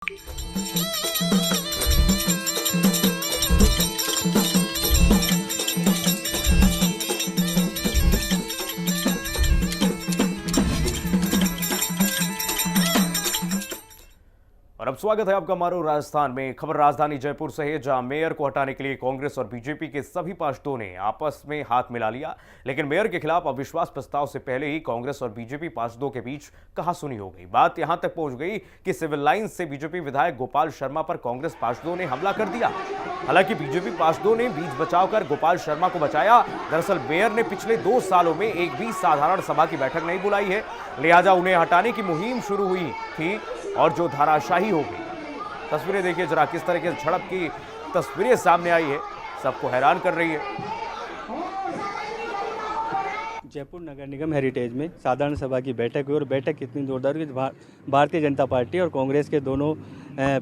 और अब स्वागत है आपका मारो राजस्थान में। खबर राजधानी जयपुर से है, जहां मेयर को हटाने के लिए कांग्रेस और बीजेपी के सभी पार्षदों ने आपस में हाथ मिला लिया। लेकिन मेयर के खिलाफ अविश्वास प्रस्ताव से पहले ही कांग्रेस और बीजेपी पार्षदों के बीच कहासुनी हो गई। बात यहां तक पहुंच गई कि सिविल लाइंस से बीजेपी विधायक गोपाल शर्मा पर कांग्रेस पार्षदों ने हमला कर दिया। हालांकि बीजेपी पार्षदों ने बीच बचाव कर गोपाल शर्मा को बचाया। दरअसल मेयर ने पिछले 2 सालों में एक भी साधारण सभा की बैठक नहीं बुलाई है, लिहाजा उन्हें हटाने की मुहिम शुरू हुई थी और जो धाराशाही हो गई। तस्वीरें देखिए जरा, किस तरह के झड़प की तस्वीरें सामने आई है, सबको हैरान कर रही है। जयपुर नगर निगम हेरिटेज में साधारण सभा की बैठक हुई और बैठक कितनी जोरदार हुई कि भारतीय जनता पार्टी और कांग्रेस के दोनों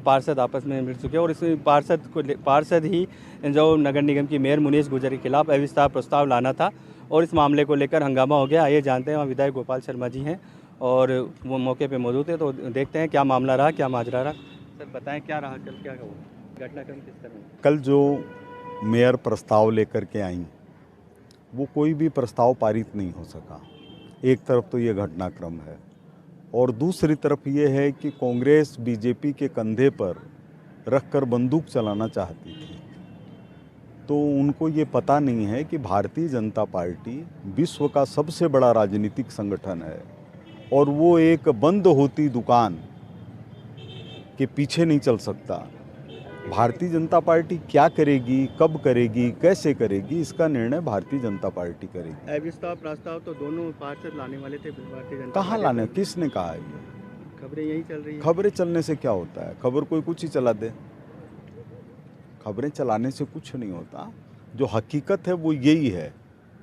पार्षद आपस में मिल चुके हैं और इसमें पार्षद ही जो नगर निगम की मेयर मुनीश गुर्जर के खिलाफ अविश्वास प्रस्ताव लाना था और इस मामले को लेकर हंगामा हो गया। आइए जानते हैं, वहाँ विधायक गोपाल शर्मा जी हैं और वो मौके पे मौजूद है, तो देखते हैं क्या मामला रहा, क्या माजरा रहा। सर बताएं क्या रहा, कल क्या हुआ, घटनाक्रम किस तरह? कल जो मेयर प्रस्ताव लेकर के आई, वो कोई भी प्रस्ताव पारित नहीं हो सका। एक तरफ तो ये घटनाक्रम है और दूसरी तरफ ये है कि कांग्रेस बीजेपी के कंधे पर रखकर बंदूक चलाना चाहती थी। तो उनको ये पता नहीं है कि भारतीय जनता पार्टी विश्व का सबसे बड़ा राजनीतिक संगठन है और वो एक बंद होती दुकान के पीछे नहीं चल सकता। भारतीय जनता पार्टी क्या करेगी, कब करेगी, कैसे करेगी, इसका निर्णय भारतीय जनता पार्टी करेगी। अविश्वास प्रस्ताव तो दोनों पार्षद लाने वाले थे भारतीय जनता। कहाँ लाने, किसने कहा है? ये खबरें यही चल रही है। खबरें चलने से क्या होता है? खबर कोई कुछ ही चला दे, खबरें चलाने से कुछ नहीं होता। जो हकीकत है वो यही है।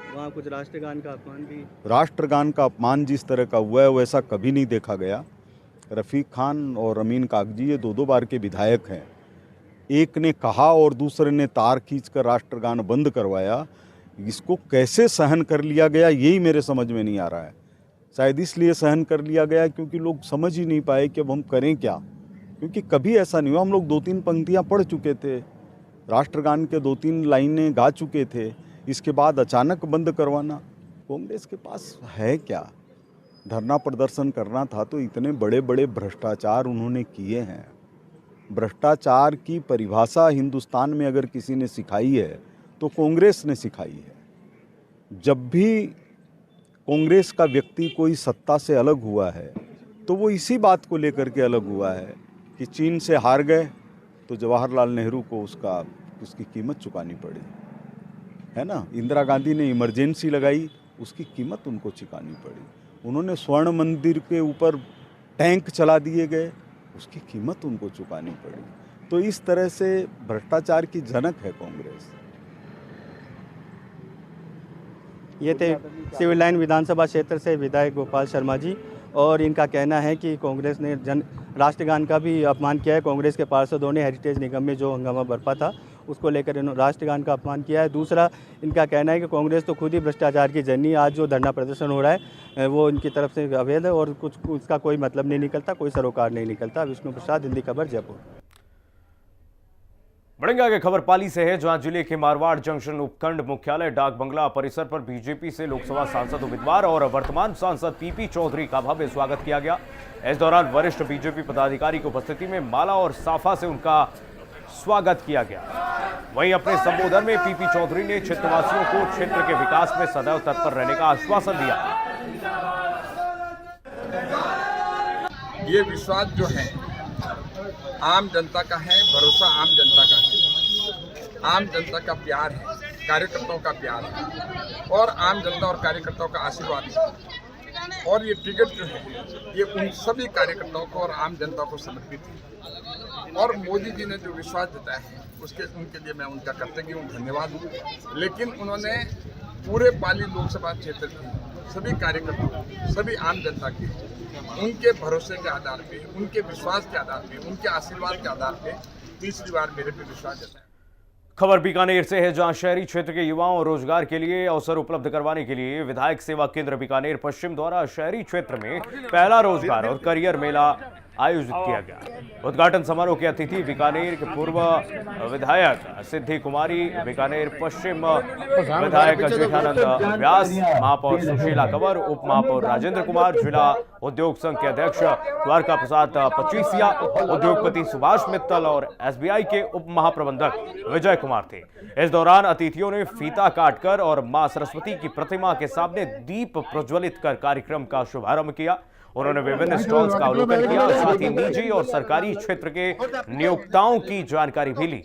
वहाँ कुछ राष्ट्रगान का अपमान भी, राष्ट्रगान का अपमान जिस तरह का हुआ है वैसा कभी नहीं देखा गया। रफ़ीक खान और अमीन कागजी ये 2 बार के विधायक हैं। एक ने कहा और दूसरे ने तार खींचकर राष्ट्रगान बंद करवाया। इसको कैसे सहन कर लिया गया, यही मेरे समझ में नहीं आ रहा है। शायद इसलिए सहन कर लिया गया क्योंकि लोग समझ ही नहीं पाए कि अब हम करें क्या, क्योंकि कभी ऐसा नहीं हुआ। हम लोग 2-3 पंक्तियाँ पढ़ चुके थे, राष्ट्रगान के 2-3 लाइनें गा चुके थे, इसके बाद अचानक बंद करवाना। कांग्रेस के पास है क्या? धरना प्रदर्शन करना था तो इतने बड़े बड़े भ्रष्टाचार उन्होंने किए हैं। भ्रष्टाचार की परिभाषा हिंदुस्तान में अगर किसी ने सिखाई है तो कांग्रेस ने सिखाई है। जब भी कांग्रेस का व्यक्ति कोई सत्ता से अलग हुआ है तो वो इसी बात को लेकर के अलग हुआ है कि चीन से हार गए तो जवाहरलाल नेहरू को उसकी कीमत चुकानी पड़ी, है ना। इंदिरा गांधी ने इमरजेंसी लगाई, उसकी कीमत उनको चुकानी पड़ी। उन्होंने स्वर्ण मंदिर के ऊपर टैंक चला दिए गए, उसकी कीमत उनको चुकानी पड़ी। तो इस तरह से भ्रष्टाचार की जनक है कांग्रेस। ये थे सिविल लाइन विधानसभा क्षेत्र से विधायक गोपाल शर्मा जी और इनका कहना है कि कांग्रेस ने राष्ट्रगान का भी अपमान किया है। कांग्रेस के पार्षदों ने हेरिटेज निगम में जो हंगामा बरपा था उसको लेकर इन्होंने राष्ट्रगान का अपमान किया है। दूसरा, इनका कहना है कि कांग्रेस तो खुद ही भ्रष्टाचार की जर्नी, आज जो धरना प्रदर्शन हो रहा है वो इनकी तरफ से अवैध है और कुछ उसका कोई मतलब नहीं निकलता, कोई सरोकार नहीं निकलता। विष्णु प्रसाद, हिंदी खबर, जयपुर। बढ़ेंगे आगे, खबर पाली से है, जहां जिले के मारवाड़ जंक्शन उपखंड मुख्यालय डाक बंगला परिसर पर बीजेपी से लोकसभा सांसद उम्मीदवार और वर्तमान सांसद पीपी चौधरी का भव्य स्वागत किया गया। इस दौरान वरिष्ठ बीजेपी पदाधिकारी की उपस्थिति में माला और साफा से उनका स्वागत किया गया। वहीं अपने संबोधन में पीपी चौधरी ने क्षेत्रवासियों को क्षेत्र के विकास में सदैव तत्पर रहने का आश्वासन दिया। ये विश्वास जो है आम जनता का है, भरोसा आम जनता का है, आम जनता का प्यार है, कार्यकर्ताओं का प्यार है और आम जनता और कार्यकर्ताओं का आशीर्वाद है। और ये टिकट जो है ये उन सभी कार्यकर्ताओं को और आम जनता को समर्पित है और मोदी जी ने जो विश्वास जताया है उनके लिए मैं उनका कृतज्ञ हूँ, धन्यवाद हूँ। लेकिन उन्होंने पूरे पाली लोकसभा क्षेत्र के सभी कार्यकर्ताओं, सभी आम जनता के उनके भरोसे के आधार पे, उनके विश्वास के आधार पे, उनके आशीर्वाद के आधार पे तीसरी बार मेरे पे विश्वास जताया। खबर बीकानेर से है, जहां शहरी क्षेत्र के युवाओं और रोजगार के लिए अवसर उपलब्ध करवाने के लिए विधायक सेवा केंद्र बीकानेर पश्चिम द्वारा शहरी क्षेत्र में पहला रोजगार और करियर मेला आयोजित किया गया। उद्घाटन समारोह के अतिथि बीकानेर के पूर्व विधायक सिद्धि कुमारी, बीकानेर पश्चिम विधायक जेठानंद व्यास, महापौर सुशीला कंवर, उप महापौर राजेंद्र कुमार, जिला उद्योग संघ के अध्यक्ष द्वारका प्रसाद पचीसिया, उद्योगपति सुभाष मित्तल और एसबीआई के उप महाप्रबंधक विजय कुमार थे। इस दौरान अतिथियों ने फीता काटकर और मां सरस्वती की प्रतिमा के सामने दीप प्रज्वलित कर कार्यक्रम का शुभारंभ किया। उन्होंने विभिन्न स्टॉल्स का अवलोकन किया, साथ ही निजी और सरकारी क्षेत्र के नियोक्ताओं की जानकारी भी ली।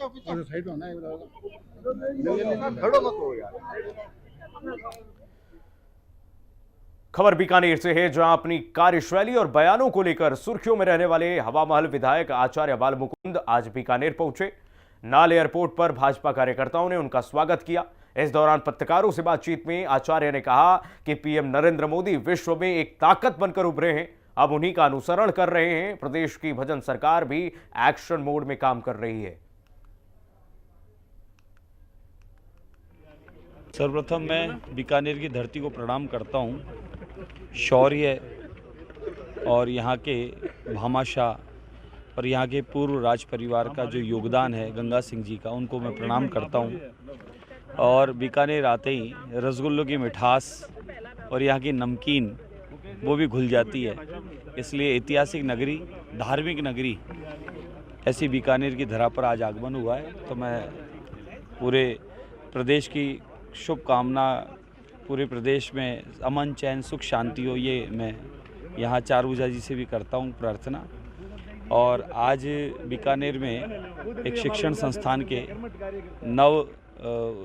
खबर बीकानेर से है, जहां अपनी कार्यशैली और बयानों को लेकर सुर्खियों में रहने वाले हवा महल विधायक आचार्य बालमुकुंद आज बीकानेर पहुंचे। नाल एयरपोर्ट पर भाजपा कार्यकर्ताओं ने उनका स्वागत किया। इस दौरान पत्रकारों से बातचीत में आचार्य ने कहा कि पीएम नरेंद्र मोदी विश्व में एक ताकत बनकर उभरे हैं, अब उन्हीं का अनुसरण कर रहे हैं। प्रदेश की भजन सरकार भी एक्शन मोड में काम कर रही है। सर्वप्रथम मैं बीकानेर की धरती को प्रणाम करता हूँ। शौर्य और यहाँ के भामाशाह और यहाँ के पूर्व राज परिवार का जो योगदान है गंगा सिंह जी का, उनको मैं प्रणाम करता हूँ। और बीकानेर आते ही रसगुल्लों की मिठास और यहाँ की नमकीन वो भी घुल जाती है। इसलिए ऐतिहासिक नगरी, धार्मिक नगरी ऐसी बीकानेर की धरा पर आज आगमन हुआ है। तो मैं पूरे प्रदेश की शुभकामना, पूरे प्रदेश में अमन, चैन, सुख, शांति हो, ये मैं यहाँ चारभुजा जी से भी करता हूँ प्रार्थना। और आज बीकानेर में एक शिक्षण संस्थान के नव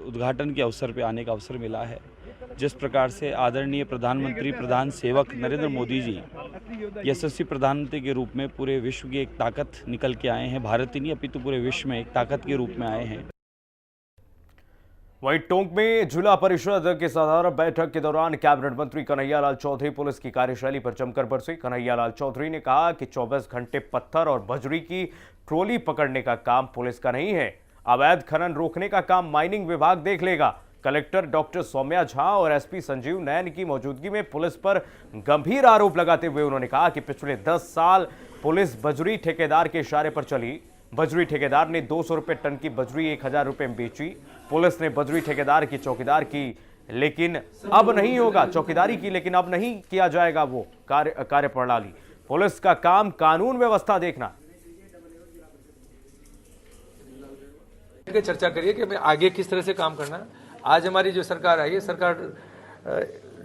उद्घाटन के अवसर पे आने का अवसर मिला है। जिस प्रकार से आदरणीय प्रधानमंत्री, प्रधान सेवक नरेंद्र मोदी जी यशस्वी प्रधानमंत्री के रूप में पूरे विश्व की एक ताकत निकल के आए हैं, भारत ही नहीं अपितु पूरे विश्व में एक ताकत के रूप में आए हैं। वहीं टोंक में जिला परिषद की साधारण बैठक के दौरान कैबिनेट मंत्री कन्हैयालाल चौधरी पुलिस की कार्यशैली पर जमकर बरसे। कन्हैयालाल चौधरी ने कहा कि 24 घंटे पत्थर और बजरी की ट्रॉली पकड़ने का काम पुलिस का नहीं है, अवैध खनन रोकने का काम माइनिंग विभाग देख लेगा। कलेक्टर डॉक्टर सौम्या झा और एसपी संजीव नैन की मौजूदगी में पुलिस पर गंभीर आरोप लगाते हुए उन्होंने कहा कि पिछले 10 साल पुलिस बजरी ठेकेदार के इशारे पर चली। बजरी ठेकेदार ने 200 रुपए टन की बजरी 1000 रुपए में बेची। पुलिस ने बजरी ठेकेदार की चौकीदार की, लेकिन अब नहीं होगा चौकीदारी की, लेकिन अब नहीं किया जाएगा वो कार्यप्रणाली। पुलिस का काम कानून व्यवस्था देखना। चर्चा करिए कि हमें आगे किस तरह से काम करना है। आज हमारी जो सरकार आई है, सरकार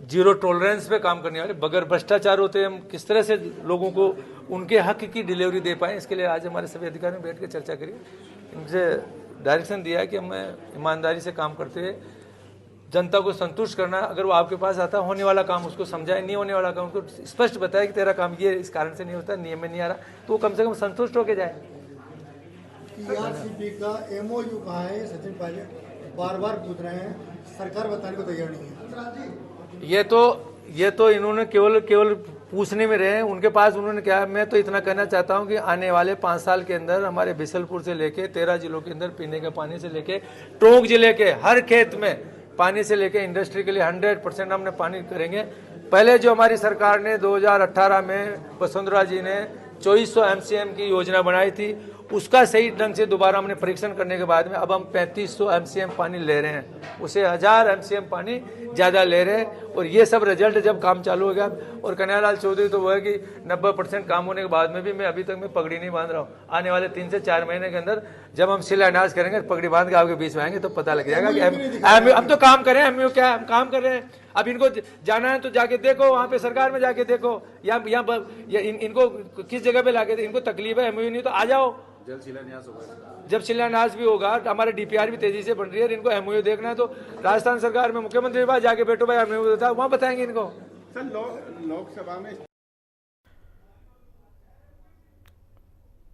जीरो टॉलरेंस पे काम करने वाले, बगैर भ्रष्टाचार होते हम किस तरह से लोगों को उनके हक की डिलीवरी दे पाएं, इसके लिए आज हमारे सभी अधिकारियों बैठ के चर्चा करिए। इनसे डायरेक्शन दिया है कि हमें ईमानदारी से काम करते हुए जनता को संतुष्ट करना। अगर वो आपके पास आता, होने वाला काम उसको समझाए, नहीं होने वाला काम उसको स्पष्ट बताए कि तेरा काम ये इस कारण से नहीं होता, नियम में नहीं आ रहा, तो वो कम से कम संतुष्ट होकर जाए। टीआरसीपी का एमओयू कहाँ है? सचिन पायलट बार बार पूछ रहे हैं, सरकार बताने को तैयार नहीं है। ये तो इन्होंने केवल पूछने में रहे हैं। उनके पास उन्होंने क्या, मैं तो इतना कहना चाहता हूं कि आने वाले 5 साल के अंदर हमारे बिशलपुर से लेके 13 जिलों के अंदर पीने के पानी से लेके टोंक जिले के हर खेत में पानी से लेके इंडस्ट्री के लिए 100% हमने पानी करेंगे। पहले जो हमारी सरकार ने 2018 में वसुंधरा जी ने 2400 MCM की योजना बनाई थी, उसका सही ढंग से दोबारा हमने परीक्षण करने के बाद में अब हम 3500 MCM पानी ले रहे हैं, उसे 1000 MCM पानी ज़्यादा ले रहे हैं। और ये सब रिजल्ट जब काम चालू हो गया, और कन्हैयालाल चौधरी तो वो है कि 90% काम होने के बाद में भी मैं अभी तक मैं पगड़ी नहीं बांध रहा हूँ। आने वाले 3 से 4 महीने के अंदर जब हम शिलान्यास करेंगे, पगड़ी बांध के आपके बीच में आएंगे तो पता लग जाएगा कि हम तो काम करें, हम क्या हम काम कर रहे हैं। अब इनको जाना है तो जाके देखो, वहाँ पे सरकार में जाके देखो, या इनको किस जगह पे लाके, इनको तकलीफ है एमओयू नहीं तो आ जाओ। जब शिलान्यास भी होगा, हमारे डीपीआर भी तेजी से बन रही है, इनको एमओयू देखना है तो राजस्थान सरकार में मुख्यमंत्री के पास जाके बैठो भाई, एमओयू होता है, वहां बताएंगे इनको। लोकसभा में।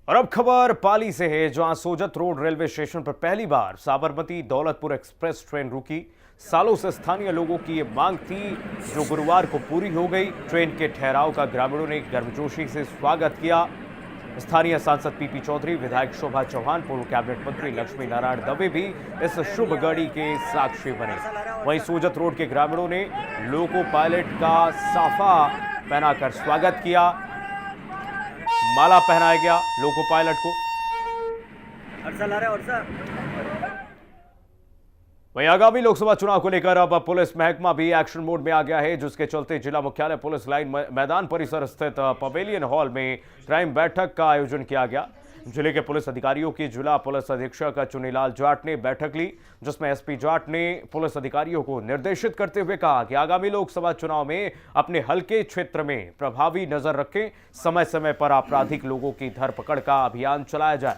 और अब खबर पाली से है, जहां सोजत रोड रेलवे स्टेशन पर पहली बार साबरमती दौलतपुर एक्सप्रेस ट्रेन रुकी। सालों से स्थानीय लोगों की ये मांग थी, जो गुरुवार को पूरी हो गई। ट्रेन के ठहराव का ग्रामीणों ने गर्मजोशी से स्वागत किया। स्थानीय सांसद पीपी चौधरी, विधायक शोभा चौहान, पूर्व कैबिनेट मंत्री लक्ष्मी नारायण दवे भी इस शुभ घड़ी के साक्षी बने। वहीं सोजत रोड के ग्रामीणों ने लोको पायलट का साफा पहनाकर स्वागत किया। माला पहनाया गया लोको पायलट को। वहीं आगामी लोकसभा चुनाव को लेकर अब पुलिस महकमा भी एक्शन मोड में आ गया है, जिसके चलते जिला मुख्यालय पुलिस लाइन मैदान परिसर स्थित पवेलियन हॉल में क्राइम बैठक का आयोजन किया गया। जिले के पुलिस अधिकारियों की जिला पुलिस अधीक्षक चुनीलाल जाट ने बैठक ली, जिसमें एसपी जाट ने पुलिस अधिकारियों को निर्देशित करते हुए कहा कि आगामी लोकसभा चुनाव में अपने हल्के क्षेत्र में प्रभावी नजर रखें, समय समय पर आपराधिक लोगों की धरपकड़ का अभियान चलाया जाए।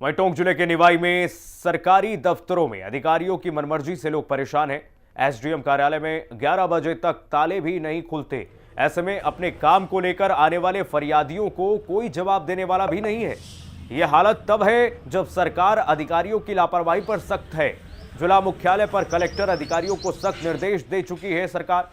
वहीं टोंक जिले के निवाई में सरकारी दफ्तरों में अधिकारियों की मनमर्जी से लोग परेशान हैं। एसडीएम कार्यालय में 11 बजे तक ताले भी नहीं खुलते। ऐसे में अपने काम को लेकर आने वाले फरियादियों को कोई जवाब देने वाला भी नहीं है। यह हालत तब है जब सरकार अधिकारियों की लापरवाही पर सख्त है। जिला मुख्यालय पर कलेक्टर अधिकारियों को सख्त निर्देश दे चुकी है सरकार,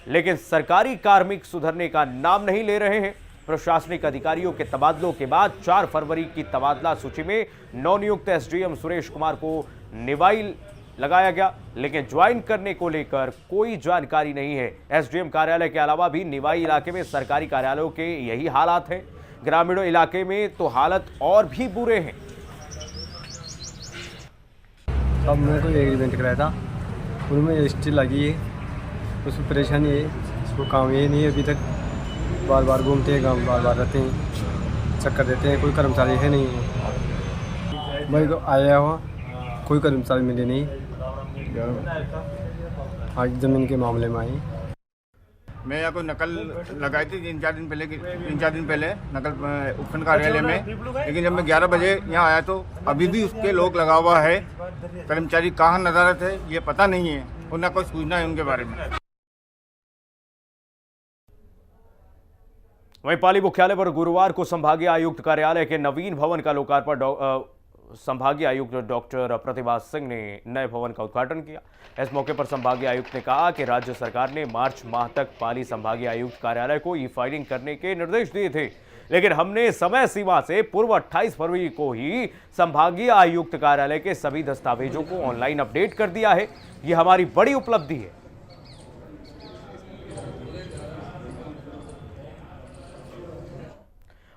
लेकिन सरकारी कार्मिक सुधरने का नाम नहीं ले रहे हैं। प्रशासनिक अधिकारियों के तबादलों के बाद 4 फरवरी की तबादला सूची में नवनियुक्त एसडीएम सुरेश कुमार को निवाई लगाया गया, लेकिन ज्वाइन करने को लेकर कोई जानकारी नहीं है। एसडीएम कार्यालय के अलावा भी निवाई इलाके में सरकारी कार्यालयों के यही हालात हैं। ग्रामीण इलाके में तो हालत और भी बुरे हैं। अब मेरे को एक इवेंट कराया था, उनमें रजिस्ट्री लगी है, उसमें परेशानी है, उसको काम ये नहीं है अभी तक। बार बार घूमते हैं, गाँव बार बार रहते हैं, चक्कर देते हैं, कोई कर्मचारी है नहीं है। भाई को आया हुआ कोई कर्मचारी मिले नहीं, आज ज़मीन के मामले में आई। मैं यहाँ को नकल लगाई थी 3-4 दिन पहले नकल उपखंड कार्यालय में, लेकिन जब मैं 11 बजे यहाँ आया तो अभी भी उसके लोग लगा हुआ है। कर्मचारी कहाँ नदारत है ये पता नहीं है और न कोई सूचना है उनके बारे में। वहीं पाली मुख्यालय पर गुरुवार को संभागीय आयुक्त कार्यालय के नवीन भवन का लोकार्पण संभागीय आयुक्त डॉक्टर प्रतिभा सिंह ने नए भवन का उद्घाटन किया। इस मौके पर संभागीय आयुक्त ने कहा कि राज्य सरकार ने मार्च माह तक पाली संभागीय आयुक्त कार्यालय को ई फाइलिंग करने के निर्देश दिए थे, लेकिन हमने समय सीमा से पूर्व 28 फरवरी को ही संभागीय आयुक्त कार्यालय के सभी दस्तावेजों को ऑनलाइन अपडेट कर दिया है। ये हमारी बड़ी उपलब्धि है।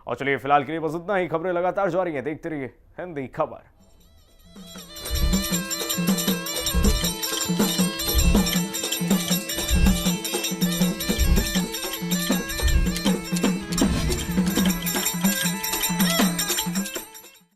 और चलिए फिलहाल के लिए बस इतना ही। खबरें लगातार जारी हैं, देखते रहिए हिंदी खबर।